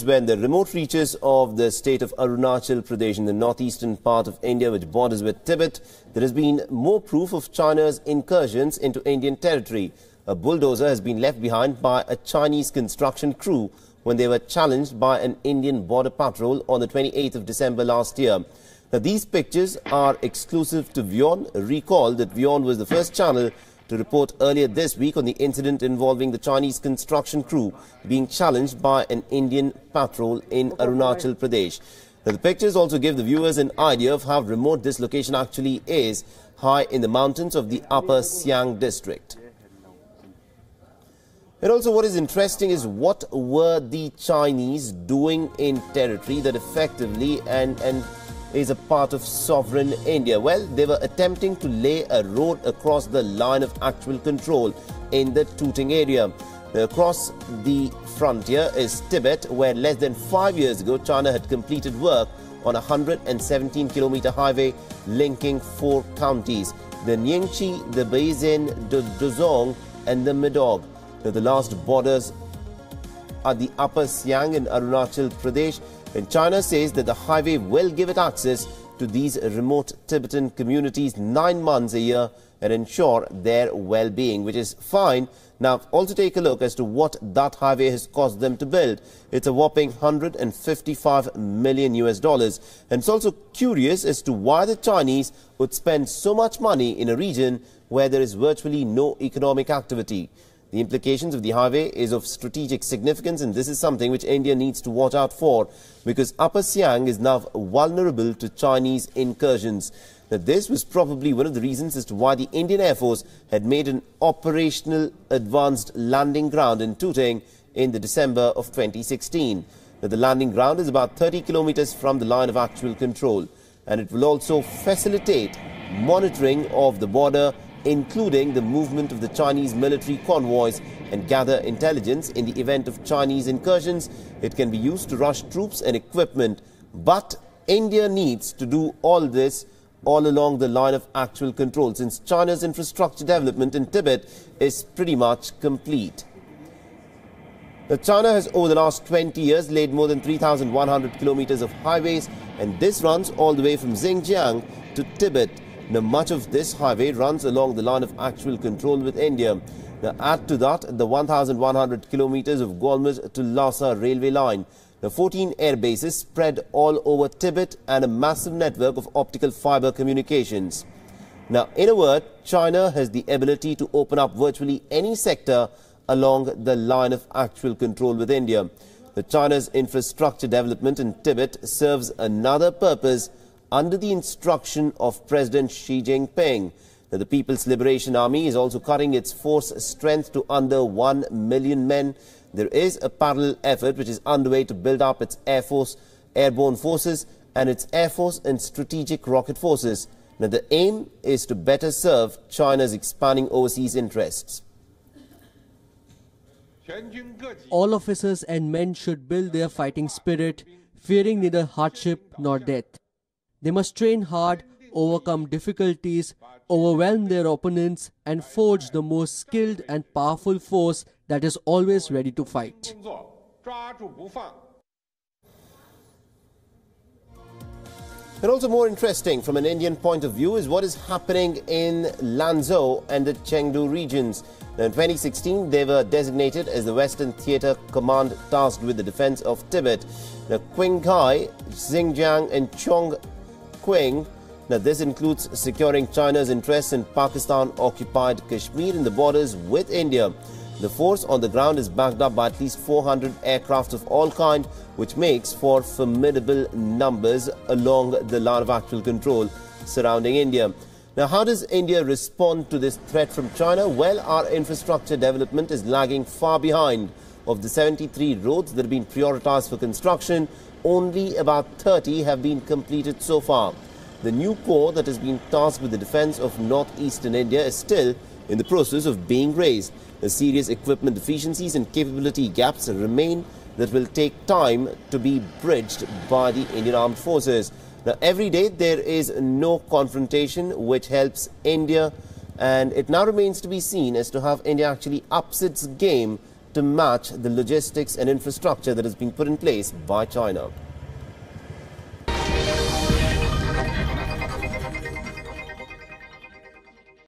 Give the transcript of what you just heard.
when the remote reaches of the state of Arunachal Pradesh in the northeastern part of India, which borders with Tibet, there has been more proof of China's incursions into Indian territory. A bulldozer has been left behind by a Chinese construction crew when they were challenged by an Indian border patrol on the 28th of December last year. Now, these pictures are exclusive to WION. Recall that WION was the first channel to report earlier this week on the incident involving the Chinese construction crew being challenged by an Indian patrol in Arunachal Pradesh. Now, the pictures also give the viewers an idea of how remote this location actually is, high in the mountains of the Upper Siang district. And also what is interesting is what were the Chinese doing in territory that effectively and is a part of sovereign India? Well, they were attempting to lay a road across the line of actual control in the Tuting area. Across the frontier is Tibet, where less than 5 years ago China had completed work on a 117-kilometer highway linking 4 counties, the Nyingchi, the Baizin, the Dozong and the Medog. The last borders are the Upper Siang in Arunachal Pradesh, and China says that the highway will give it access to these remote Tibetan communities 9 months a year and ensure their well-being, which is fine. Now, also take a look as to what that highway has cost them to build. It's a whopping $155 million. And it's also curious as to why the Chinese would spend so much money in a region where there is virtually no economic activity. The implications of the highway is of strategic significance, and this is something which India needs to watch out for, because Upper Siang is now vulnerable to Chinese incursions. Now, this was probably one of the reasons as to why the Indian Air Force had made an operational advanced landing ground in Tuting in the December of 2016. Now, the landing ground is about 30 kilometers from the line of actual control, and it will also facilitate monitoring of the border, including the movement of the Chinese military convoys, and gather intelligence in the event of Chinese incursions. It can be used to rush troops and equipment, but India needs to do all this all along the line of actual control, since China's infrastructure development in Tibet is pretty much complete. Now, China has over the last 20 years laid more than 3,100 kilometers of highways, and this runs all the way from Xinjiang to Tibet. Now, much of this highway runs along the line of actual control with India. Now, add to that the 1,100 kilometers of Golmuz to Lhasa railway line. Now, 14 air bases spread all over Tibet and a massive network of optical fiber communications. Now, in a word, China has the ability to open up virtually any sector along the line of actual control with India. China's infrastructure development in Tibet serves another purpose under the instruction of President Xi Jinping. Now, the People's Liberation Army is also cutting its force strength to under 1 million men. There is a parallel effort which is underway to build up its Air Force, airborne forces, and its Air Force and strategic rocket forces. Now, the aim is to better serve China's expanding overseas interests. All officers and men should build their fighting spirit, fearing neither hardship nor death. They must train hard, overcome difficulties, overwhelm their opponents, and forge the most skilled and powerful force that is always ready to fight. And also more interesting from an Indian point of view is what is happening in Lanzhou and the Chengdu regions. Now, in 2016, they were designated as the Western Theatre Command tasked with the defense of Tibet. Now, Qinghai, Xinjiang and Chongqing. Now, this includes securing China's interests in Pakistan-occupied Kashmir and the borders with India. The force on the ground is backed up by at least 400 aircraft of all kinds, which makes for formidable numbers along the line of actual control surrounding India. Now, how does India respond to this threat from China? Well, our infrastructure development is lagging far behind. Of the 73 roads that have been prioritized for construction, only about 30 have been completed so far. The new corps that has been tasked with the defense of northeastern India is still in the process of being raised. The serious equipment deficiencies and capability gaps remain that will take time to be bridged by the Indian Armed Forces. Now, every day there is no confrontation, which helps India, and it now remains to be seen as to how India actually ups its game to match the logistics and infrastructure that is being put in place by China.